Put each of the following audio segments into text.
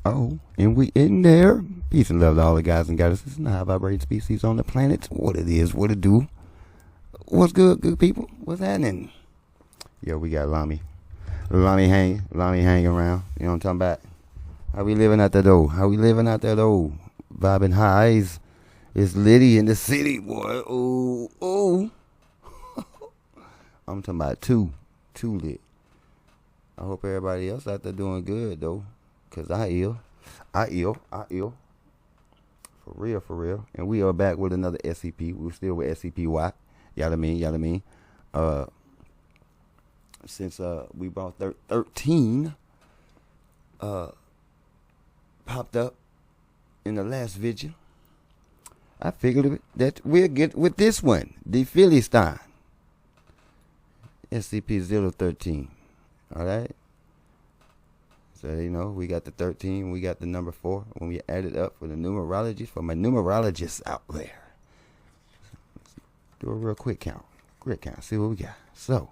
Oh, and we in there. Peace and love to all the guys and goddesses and the high vibrating species on the planet. What it is, what it do. What's good people? What's happening? Yo, we got Lami hanging around. You know what I'm talking about? How we living out there though? Vibing highs. It's litty in the city, boy. Oh. I'm talking about too lit. I hope everybody else out there doing good though. Cause I ill. For real. And we are back with another SCP. We're still with SCP-Y. Y'all know what I mean? Since we brought 13 popped up in the last vigil, I figured that we'll get with this one, the Philistine. SCP-013. Alright? So, you know, we got the 13, we got the number 4. When we add it up for the numerologists, for my numerologists out there. Let's do a real quick count. See what we got. So,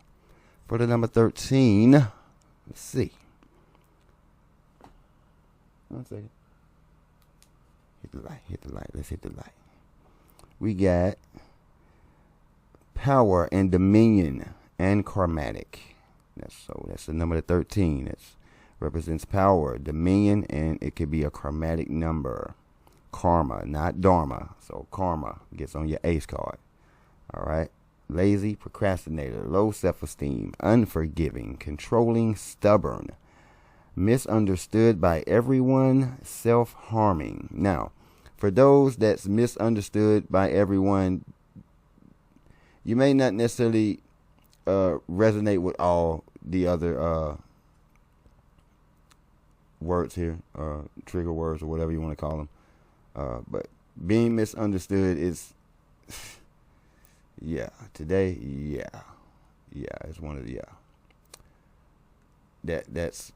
for the number 13, let's see. 1 second. Hit the light. Let's hit the light. We got power and dominion and karmatic. That's the number 13. That's represents power, dominion, and it could be a karmatic number. Karma, not dharma. So karma gets on your ace card. All right. Lazy, procrastinator, low self-esteem, unforgiving, controlling, stubborn, misunderstood by everyone, self-harming. Now, for those that's misunderstood by everyone, you may not necessarily resonate with all the other words here, trigger words or whatever you want to call them. But being misunderstood is, today, it's one of the,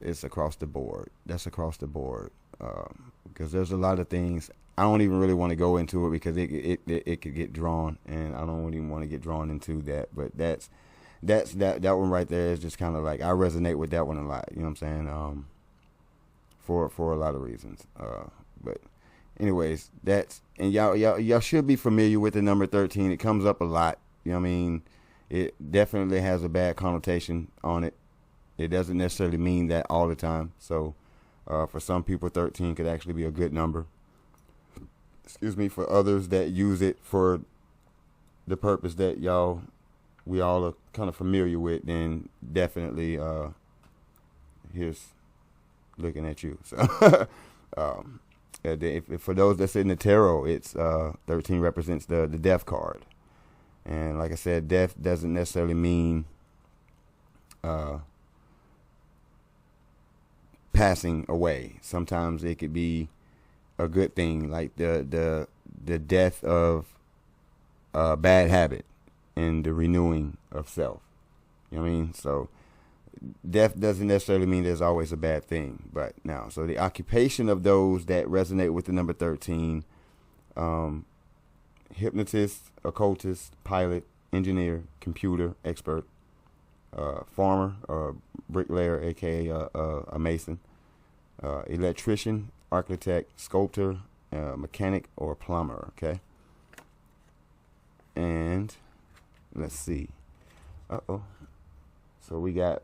it's across the board. That's across the board. Because there's a lot of things I don't even really want to go into it because it could get drawn, and I don't even want to get drawn into that. But that one right there is just kind of like I resonate with that one a lot. You know what I'm saying? For a lot of reasons. But anyways, and y'all should be familiar with the number 13. It comes up a lot. You know what I mean? It definitely has a bad connotation on it. It doesn't necessarily mean that all the time. So for some people, 13 could actually be a good number. Excuse me. For others that use it for the purpose that we all are kind of familiar with, then definitely here's looking at you. So for those that's in the tarot, it's 13 represents the death card. And like I said, death doesn't necessarily mean passing away. Sometimes it could be a good thing, like the death of a bad habit and the renewing of self. You know what I mean? So death doesn't necessarily mean there's always a bad thing. But now, so the occupation of those that resonate with the number 13, hypnotist, occultist, pilot, engineer, computer expert, farmer, bricklayer, aka a mason, electrician, architect, sculptor, mechanic, or plumber. Okay. And let's see. So we got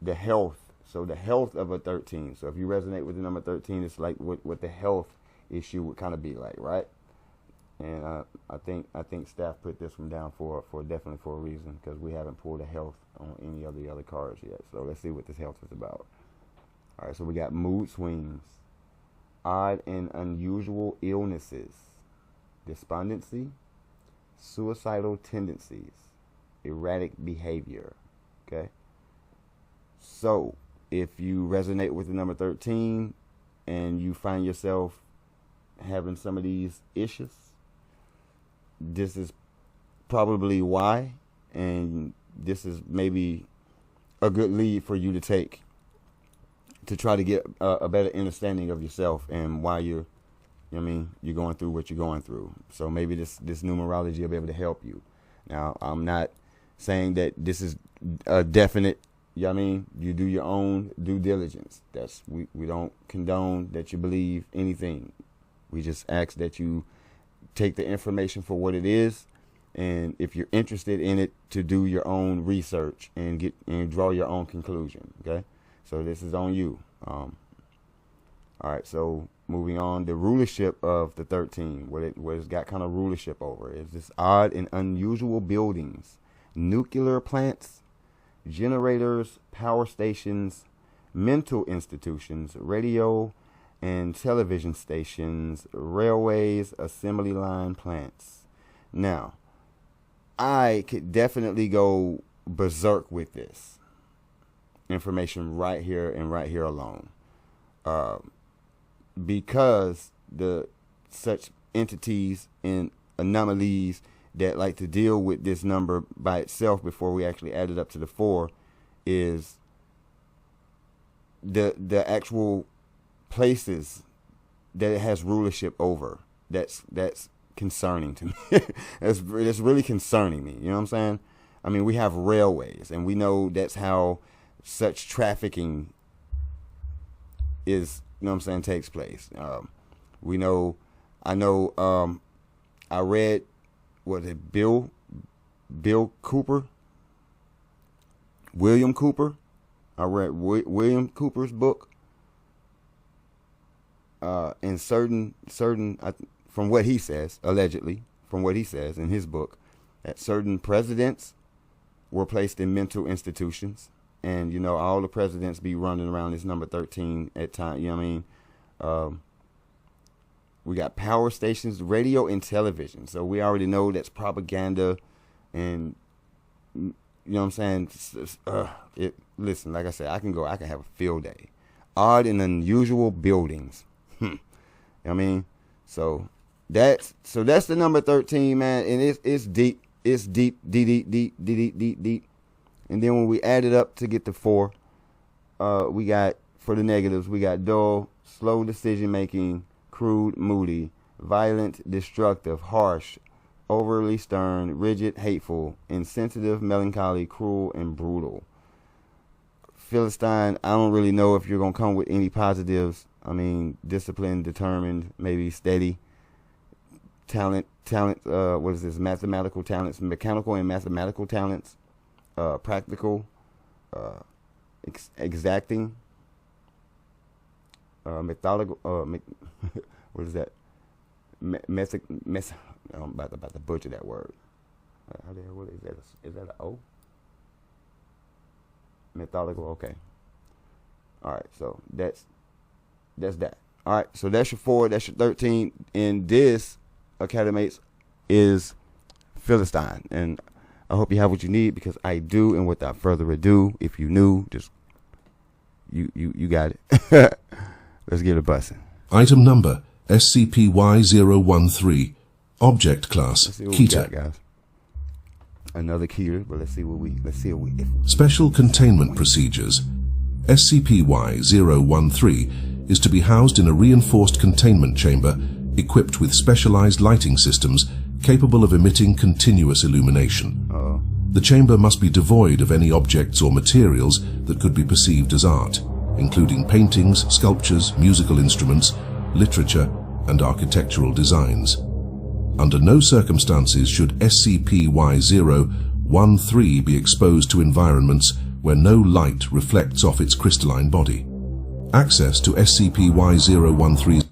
the health. So the health of a 13. So if you resonate with the number 13, it's like what the health issue would kind of be like, right? And I think staff put this one down for definitely for a reason, because we haven't pulled a health on any of the other cards yet. So let's see what this health is about. All right, so we got mood swings, odd and unusual illnesses, despondency, suicidal tendencies, erratic behavior. Okay. So if you resonate with the number 13 and you find yourself having some of these issues, this is probably why, and this is maybe a good lead for you to take to try to get a better understanding of yourself and why you're going through what you're going through. So maybe this numerology will be able to help you. Now, I'm not saying that this is a definite you know what I mean, you do your own due diligence. We don't condone that you believe anything. We just ask that you take the information for what it is, and if you're interested in it, to do your own research and draw your own conclusion. Okay, so this is on you. All right, so moving on, the rulership of the 13, what it's got kind of rulership over is this odd and unusual buildings, nuclear plants, generators, power stations, mental institutions, radio and television stations, railways, assembly line plants. Now, I could definitely go berserk with this information right here and right here alone. Because such entities and anomalies that like to deal with this number by itself before we actually add it up to the 4 is the actual places that it has rulership over. That's concerning to me. It's really concerning me. You know what I'm saying? I mean, we have railways, and we know that's how such trafficking is, you know what I'm saying, takes place. We know, I read, was it William Cooper? I read William Cooper's book. And certain, from what he says, allegedly, from what he says in his book, that certain presidents were placed in mental institutions. And, you know, all the presidents be running around this number 13 at time. You know what I mean? We got power stations, radio, and television. So we already know that's propaganda. And, you know what I'm saying? Listen, like I said, I can have a field day. Odd and unusual buildings. You know what I mean? So that's the number 13, man. And it's deep. It's deep. And then when we add it up to get to 4, we got, for the negatives, we got dull, slow decision-making, crude, moody, violent, destructive, harsh, overly stern, rigid, hateful, insensitive, melancholy, cruel, and brutal. Philistine, I don't really know if you're going to come with any positives. I mean, disciplined, determined, maybe steady, talent, what is this, mathematical talents, mechanical and mathematical talents, practical, exacting, methodical, what is that? I'm about to butcher that word. What is that? Is that an O? Methodical, okay. All right, so that's that. All right, so that's your 4, that's your 13, and this, Academates, is Philistine. And I hope you have what you need, because I do. And without further ado, if you knew, just you got it. Let's get a bustin'. Item number SCP-Y-013. Object class Keter. Guys. Another Keter, but let's see what we. Special containment procedures. SCP-Y-013 is to be housed in a reinforced containment chamber equipped with specialized lighting systems capable of emitting continuous illumination. The chamber must be devoid of any objects or materials that could be perceived as art, including paintings, sculptures, musical instruments, literature, and architectural designs. Under no circumstances should SCP-Y-013 be exposed to environments where no light reflects off its crystalline body. Access to SCP-Y-013.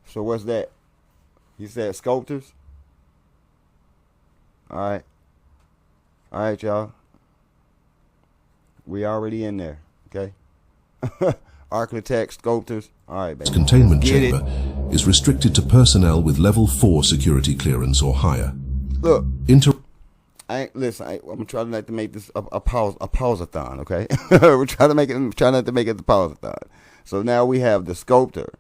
So what's that? You said sculptors? Alright, y'all. We already in there, okay? Architects, sculptors. Alright, baby. Containment chamber is restricted to personnel with level 4 security clearance or higher. Look, I'm trying not to make this a pause-a-thon, okay? We're trying not to make it the pause-a-thon. So now we have the sculptor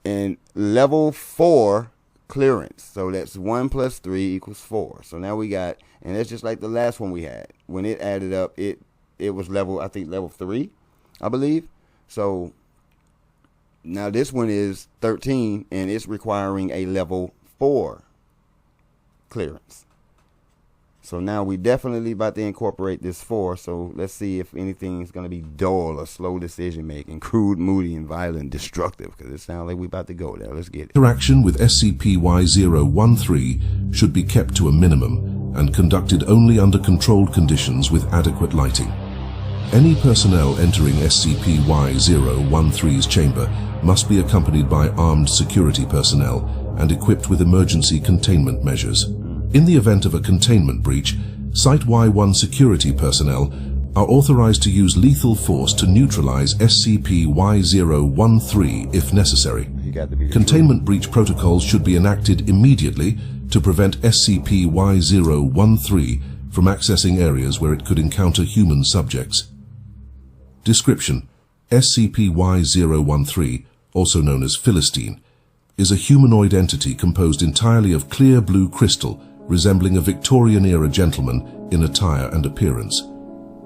and level 4 clearance. So that's 1 + 3 = 4. So now we got, and that's just like the last one we had. When it added up, it was level 3, I believe. So now this one is 13, and it's requiring a level 4 clearance. So now we definitely about to incorporate this 4. So let's see if anything is going to be dull or slow decision making, crude, moody, and violent, destructive. Because it sounds like we about to go there. Let's get it. Interaction with SCP-Y-013 should be kept to a minimum and conducted only under controlled conditions with adequate lighting. Any personnel entering SCP-Y-013's chamber must be accompanied by armed security personnel and equipped with emergency containment measures. In the event of a containment breach, Site-Y1 security personnel are authorized to use lethal force to neutralize SCP-Y-013 if necessary. Containment breach protocols should be enacted immediately to prevent SCP-Y-013 from accessing areas where it could encounter human subjects. Description: SCP-Y-013, also known as Philistine, is a humanoid entity composed entirely of clear blue crystal resembling a Victorian-era gentleman in attire and appearance.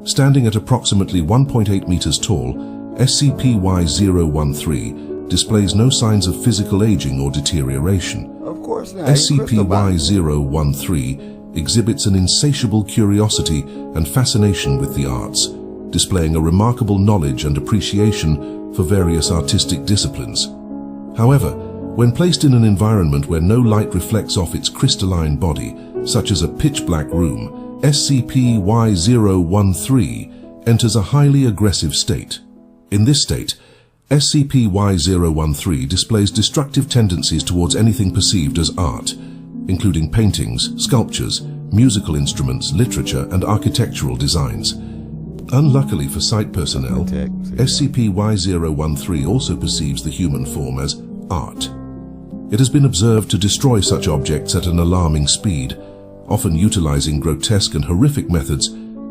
Standing at approximately 1.8 meters tall, SCP-Y-013 displays no signs of physical aging or deterioration. Of course not. SCP-Y-013 exhibits an insatiable curiosity and fascination with the arts, displaying a remarkable knowledge and appreciation for various artistic disciplines. However, when placed in an environment where no light reflects off its crystalline body, such as a pitch-black room, SCP-Y-013 enters a highly aggressive state. In this state, SCP-Y-013 displays destructive tendencies towards anything perceived as art, including paintings, sculptures, musical instruments, literature, and architectural designs. Unluckily for site personnel, SCP-Y-013 also perceives the human form as art. It has been observed to destroy such objects at an alarming speed, often utilizing grotesque and horrific methods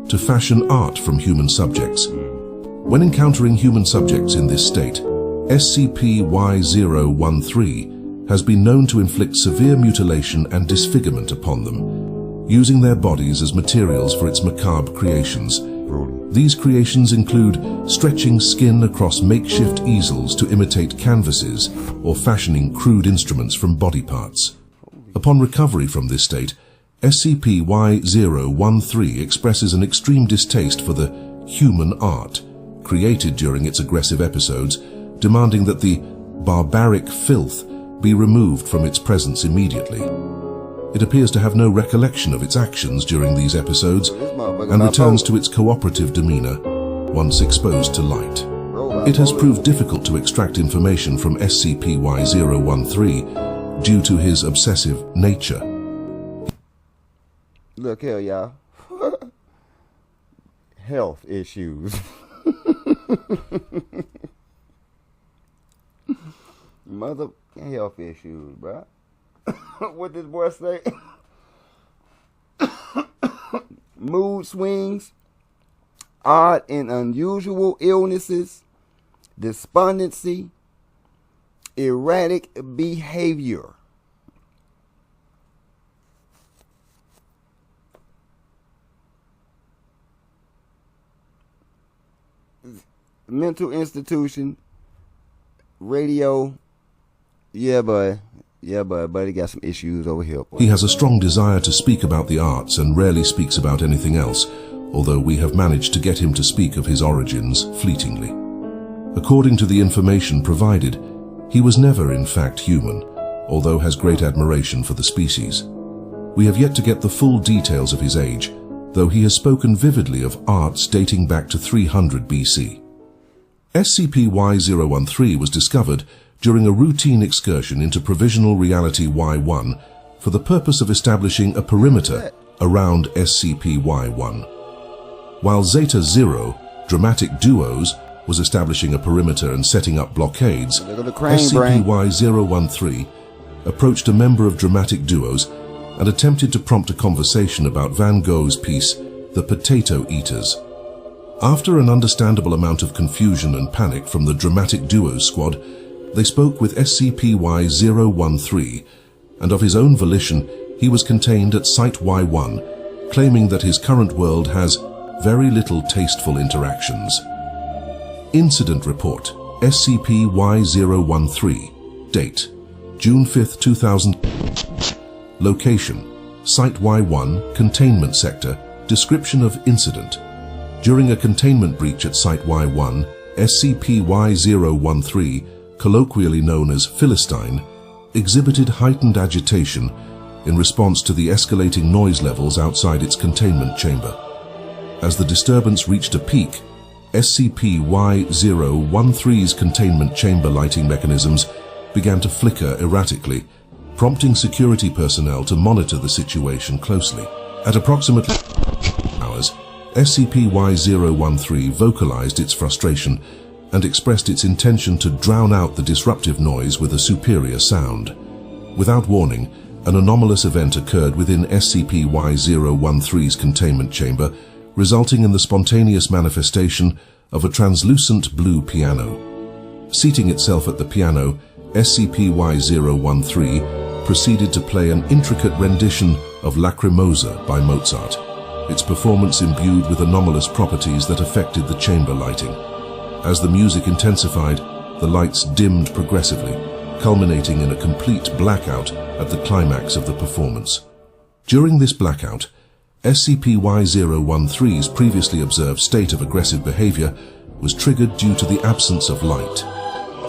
to fashion art from human subjects. When encountering human subjects in this state, SCP-Y-013 has been known to inflict severe mutilation and disfigurement upon them, using their bodies as materials for its macabre creations. These creations include stretching skin across makeshift easels to imitate canvases or fashioning crude instruments from body parts. Upon recovery from this state, SCP-Y-013 expresses an extreme distaste for the human art created during its aggressive episodes, demanding that the barbaric filth be removed from its presence immediately. It appears to have no recollection of its actions during these episodes and returns to its cooperative demeanor once exposed to light. It has proved difficult to extract information from SCP-Y-013 due to his obsessive nature. Look here, y'all. Health issues. Mother health issues, bruh. What this boy say? Mood swings, odd and unusual illnesses, despondency, erratic behavior. Mental institution, radio. Yeah, but he got some issues over here. He has a strong desire to speak about the arts and rarely speaks about anything else, although we have managed to get him to speak of his origins fleetingly. According to the information provided, he was never in fact human, although has great admiration for the species. We have yet to get the full details of his age, though he has spoken vividly of arts dating back to 300 BC. SCP-Y-013 was discovered during a routine excursion into Provisional Reality Y1 for the purpose of establishing a perimeter around SCP-Y1. While Zeta-0, Dramatic Duos, was establishing a perimeter and setting up blockades, SCP-Y-013 approached a member of Dramatic Duos and attempted to prompt a conversation about Van Gogh's piece, The Potato Eaters. After an understandable amount of confusion and panic from the Dramatic Duos squad, they spoke with SCP-Y-013, and of his own volition, he was contained at Site-Y1, claiming that his current world has very little tasteful interactions. Incident Report, SCP-Y-013, date, June 5, 2000. Location, Site-Y1, Containment Sector, Description of Incident. During a containment breach at Site-Y1, SCP-Y-013, colloquially known as Philistine, exhibited heightened agitation in response to the escalating noise levels outside its containment chamber. As the disturbance reached a peak, SCP-Y-013's containment chamber lighting mechanisms began to flicker erratically, prompting security personnel to monitor the situation closely. At approximately hours, SCP-Y-013 vocalized its frustration and expressed its intention to drown out the disruptive noise with a superior sound. Without warning, an anomalous event occurred within SCP-Y-013's containment chamber, resulting in the spontaneous manifestation of a translucent blue piano. Seating itself at the piano, SCP-Y-013 proceeded to play an intricate rendition of Lacrimosa by Mozart, its performance imbued with anomalous properties that affected the chamber lighting. As the music intensified, the lights dimmed progressively, culminating in a complete blackout at the climax of the performance. During this blackout, SCP-Y-013's previously observed state of aggressive behavior was triggered due to the absence of light.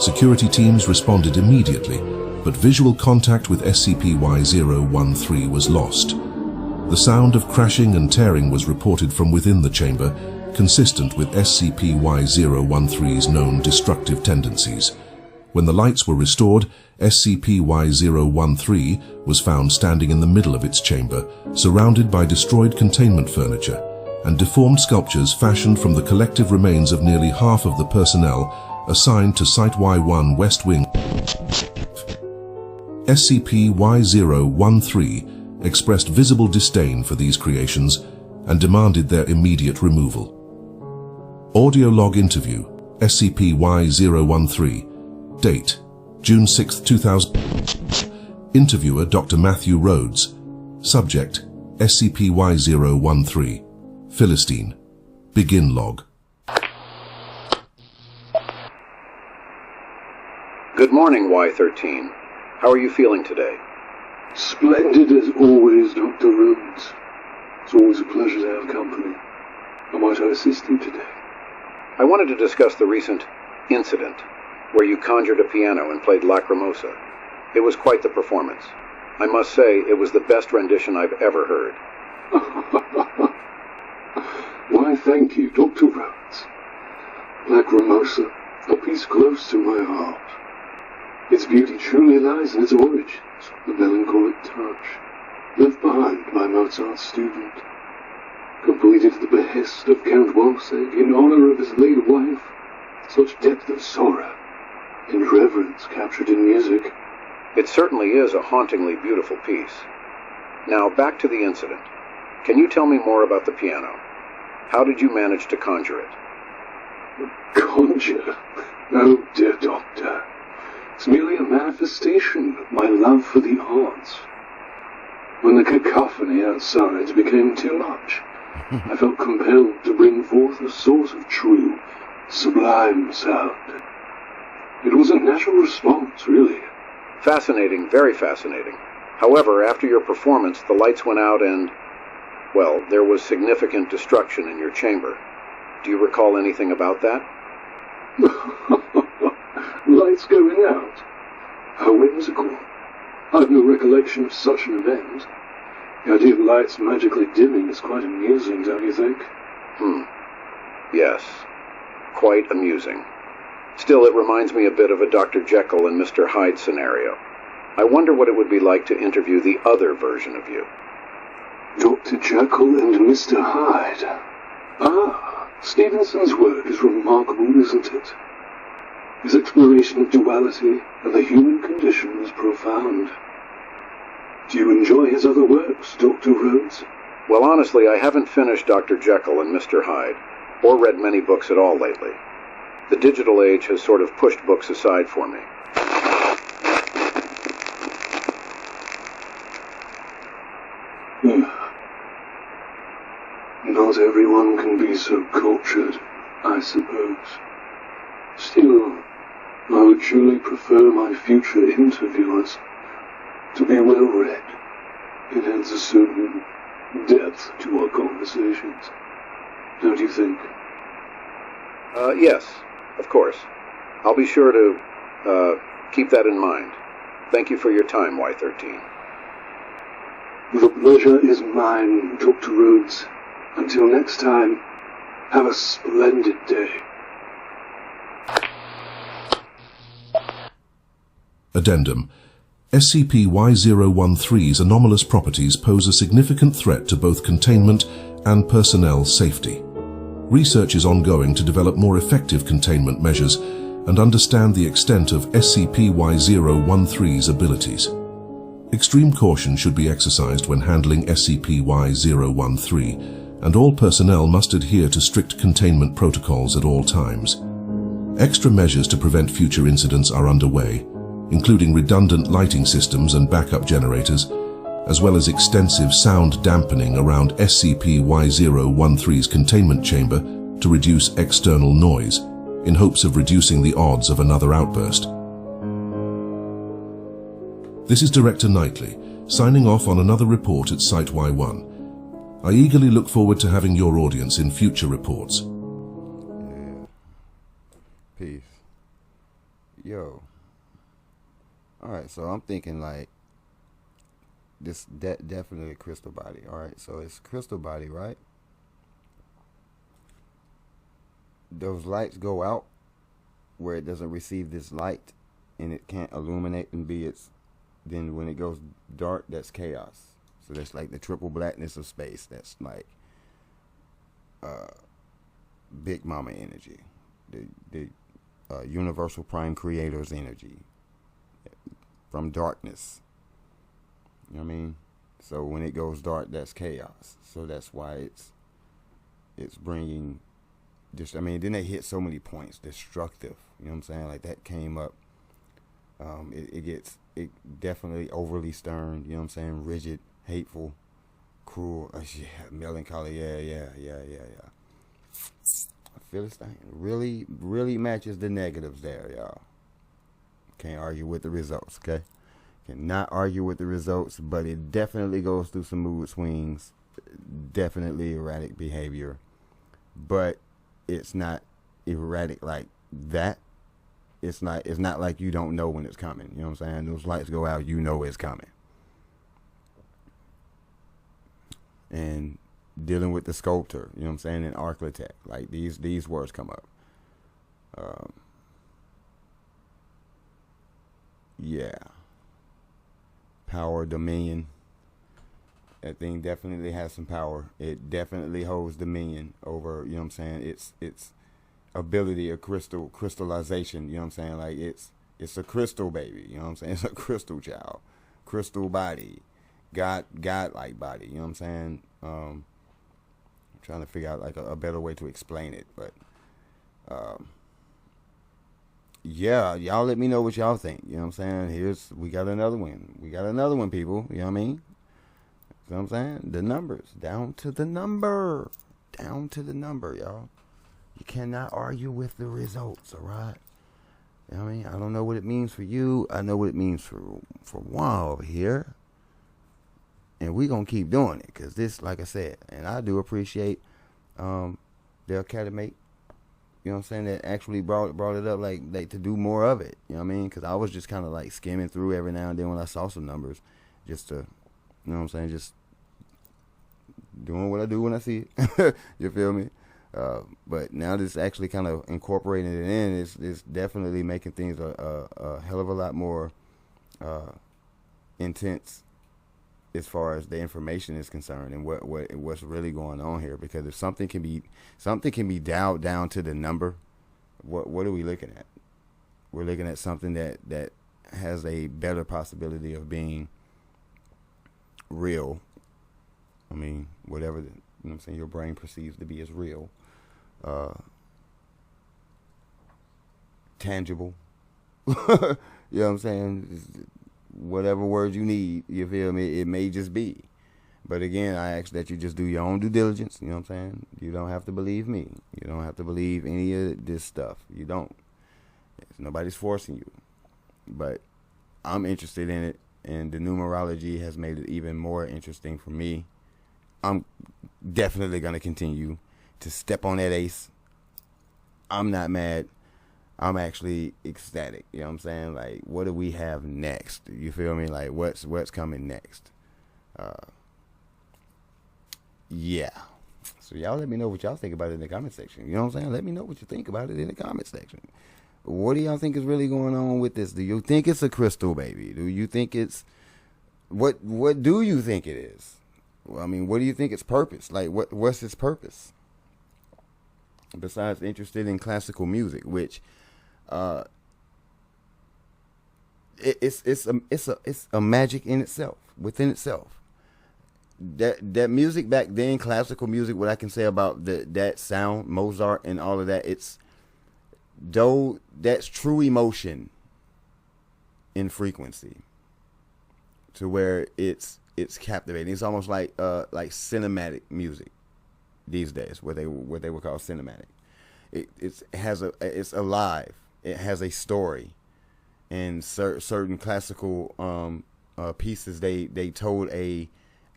Security teams responded immediately, but visual contact with SCP-Y-013 was lost. The sound of crashing and tearing was reported from within the chamber, consistent with SCP-Y-013's known destructive tendencies. When the lights were restored, SCP-Y-013 was found standing in the middle of its chamber, surrounded by destroyed containment furniture and deformed sculptures fashioned from the collective remains of nearly half of the personnel assigned to Site-Y1 West Wing. SCP-Y-013 expressed visible disdain for these creations and demanded their immediate removal. Audio log interview, SCP-Y-013. Date, June 6, 2000. Interviewer, Dr. Matthew Rhodes. Subject, SCP-Y-013. Philistine. Begin log. Good morning, Y-13. How are you feeling today? Splendid as always, Dr. Rhodes. It's always a pleasure to have company. How might I assist you today? I wanted to discuss the recent incident where you conjured a piano and played Lacrimosa. It was quite the performance. I must say, it was the best rendition I've ever heard. Why, thank you, Dr. Rhodes. Lacrimosa, a piece close to my heart. Its beauty truly lies in its origins, the melancholic touch, left behind by Mozart's student. Completed at the behest of Count Wolfsegg in honor of his late wife, such depth of sorrow and reverence captured in music. It certainly is a hauntingly beautiful piece. Now, back to the incident. Can you tell me more about the piano? How did you manage to conjure it? Conjure? Oh, dear doctor. It's merely a manifestation of my love for the arts. When the cacophony outside became too much, I felt compelled to bring forth a source of true, sublime sound. It was a natural response, really. Fascinating, very fascinating. However, after your performance, the lights went out and, well, there was significant destruction in your chamber. Do you recall anything about that? Lights going out? How whimsical. I've no recollection of such an event. The idea of lights magically dimming is quite amusing, don't you think? Yes. Quite amusing. Still, it reminds me a bit of a Dr. Jekyll and Mr. Hyde scenario. I wonder what it would be like to interview the other version of you. Dr. Jekyll and Mr. Hyde. Ah, Stevenson's work is remarkable, isn't it? His exploration of duality and the human condition is profound. Do you enjoy his other works, Dr. Rhodes? Well, honestly, I haven't finished Dr. Jekyll and Mr. Hyde, or read many books at all lately. The digital age has sort of pushed books aside for me. Not everyone can be so cultured, I suppose. Still, I would truly prefer my future interviewers to be well-read It adds a certain depth to our conversations, don't you think? Yes, of course. I'll be sure to keep that in mind. Thank you for your time, Y-13. The pleasure is mine, Dr. Rhodes. Until next time, have a splendid day. Addendum. SCP-Y-013's anomalous properties pose a significant threat to both containment and personnel safety. Research is ongoing to develop more effective containment measures and understand the extent of SCP-Y-013's abilities. Extreme caution should be exercised when handling SCP-Y-013, and all personnel must adhere to strict containment protocols at all times. Extra measures to prevent future incidents are underway, including redundant lighting systems and backup generators, as well as extensive sound dampening around SCP-Y-013's containment chamber to reduce external noise, in hopes of reducing the odds of another outburst. This is Director Knightley, signing off on another report at Site Y1. I eagerly look forward to having your audience in future reports. Yeah. Peace. Yo. Alright, so I'm thinking like this definitely a crystal body. Alright, so it's crystal body, right? Those lights go out where it doesn't receive this light and it can't illuminate and be its, then when it goes dark, that's chaos. So that's like the triple blackness of space. That's like Big Mama energy, the universal prime creator's energy from darkness. You know what I mean? So when it goes dark, that's chaos. So that's why it's bringing just, I mean, then they hit so many points, destructive. You know what I'm saying? Like that came up. It definitely overly stern. You know what I'm saying? Rigid, hateful, cruel. Yeah, melancholy. Yeah. Philistine really matches the negatives there, y'all. Can't argue with the results, okay? Cannot argue with the results, but it definitely goes through some mood swings. Definitely erratic behavior. But it's not erratic like that. It's not like you don't know when it's coming. You know what I'm saying? Those lights go out, you know it's coming. And dealing with the sculptor, you know what I'm saying, and architect, like these words come up. Yeah. Power, dominion. That thing definitely has some power. It definitely holds dominion over, you know what I'm saying, its ability of crystallization, you know what I'm saying, like it's a crystal baby, you know what I'm saying, it's a crystal child, crystal body, God-like body, you know what I'm saying. I'm trying to figure out like a better way to explain it, but yeah, y'all let me know what y'all think, you know what I'm saying. We got another one, people, you know what I mean. You know what I'm saying? The numbers, down to the number, y'all. You cannot argue with the results, all right? You know what I mean? I don't know what it means for you. I know what it means for Juan over here. And we going to keep doing it because this, like I said, and I do appreciate the academic, you know what I'm saying, that actually brought it up like to do more of it. You know what I mean? Because I was just kind of like skimming through every now and then when I saw some numbers just to, you know what I'm saying, just doing what I do when I see it. You feel me? But now this actually kind of incorporating it in is definitely making things a hell of a lot more intense as far as the information is concerned and what's really going on here. Because if something can be dialed down to the number, what are we looking at? We're looking at something that has a better possibility of being real. I mean, whatever you know what I'm saying, your brain perceives to be as real, tangible. You know what I'm saying? Whatever words you need, you feel me? It may just be. But again, I ask that you just do your own due diligence. You know what I'm saying? You don't have to believe me. You don't have to believe any of this stuff. You don't. Nobody's forcing you. But I'm interested in it. and the numerology has made it even more interesting for me. I'm definitely going to continue to step on that ace. I'm not mad. I'm actually ecstatic. You know what I'm saying? Like, what do we have next? You feel me? Like, what's coming next? Yeah. So y'all let me know what y'all think about it in the comment section. You know what I'm saying? Let me know what you think about it in the comment section. What do y'all think is really going on with this? Do you think it's a crystal, baby? Do you think it's... What do you think it is? Well, I mean, what do you think its purpose? Like, what's its purpose? Besides interested in classical music, which... it's a magic in itself, within itself. That music back then, classical music, what I can say about that sound, Mozart and all of that, that's true emotion in frequency, to where it's captivating. It's almost like cinematic music these days, what they would call cinematic. It's alive. It has a story, and certain classical pieces they told a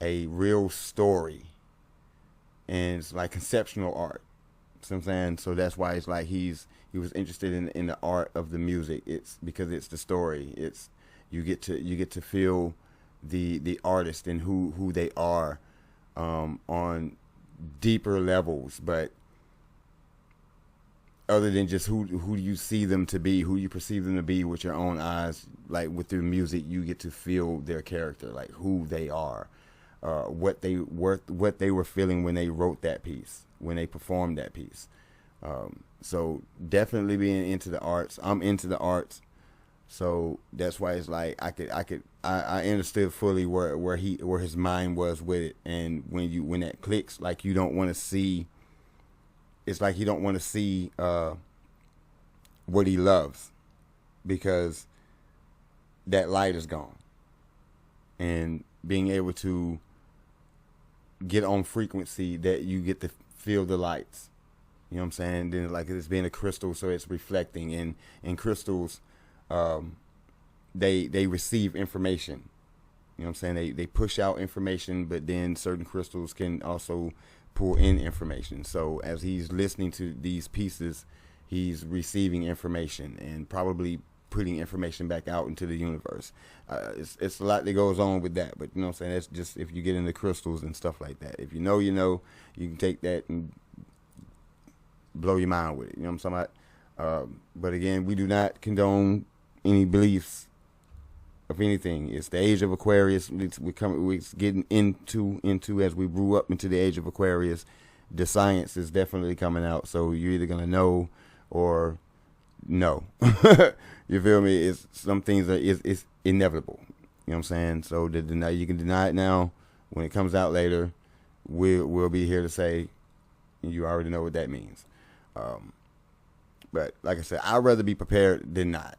real story, and it's like conceptual art. You know what I'm saying? So that's why it's like he was interested in the art of the music. It's because it's the story. It's you get to feel the artist and who they are on deeper levels, but other than just who you see them to be, who you perceive them to be with your own eyes. Like with their music, you get to feel their character, like who they are, what they were feeling when they wrote that piece, when they performed that piece. So definitely being into the arts. I'm into the arts, so that's why it's like I understood fully where his mind was with it. And when that clicks, like you don't want to see. It's like you don't want to see what he loves, because that light is gone. And being able to get on frequency that you get to feel the lights. You know what I'm saying? Then like it's being a crystal, so it's reflecting. And crystals, they receive information. You know what I'm saying? They push out information, but then certain crystals can also pull in information. So as he's listening to these pieces, he's receiving information and probably putting information back out into the universe. It's a lot that goes on with that, but you know what I'm saying? That's just if you get into crystals and stuff like that. If you know, you can take that and blow your mind with it. You know what I'm talking about? But again, we do not condone any beliefs of anything. It's the age of Aquarius. We're getting into as we grew up into the age of Aquarius. The science is definitely coming out, so you're either gonna know or no. You feel me? It's some things that it's inevitable. You know what I'm saying? So you can deny it now. When it comes out later, we'll be here to say you already know what that means. But like I said, I'd rather be prepared than not.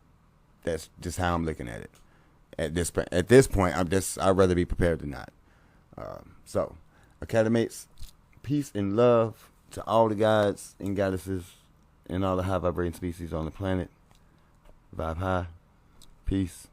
That's just how I'm looking at it. At this point, I'd rather be prepared than not. So, Academates, peace and love to all the gods and goddesses and all the high vibrating species on the planet. Vibe high. Peace.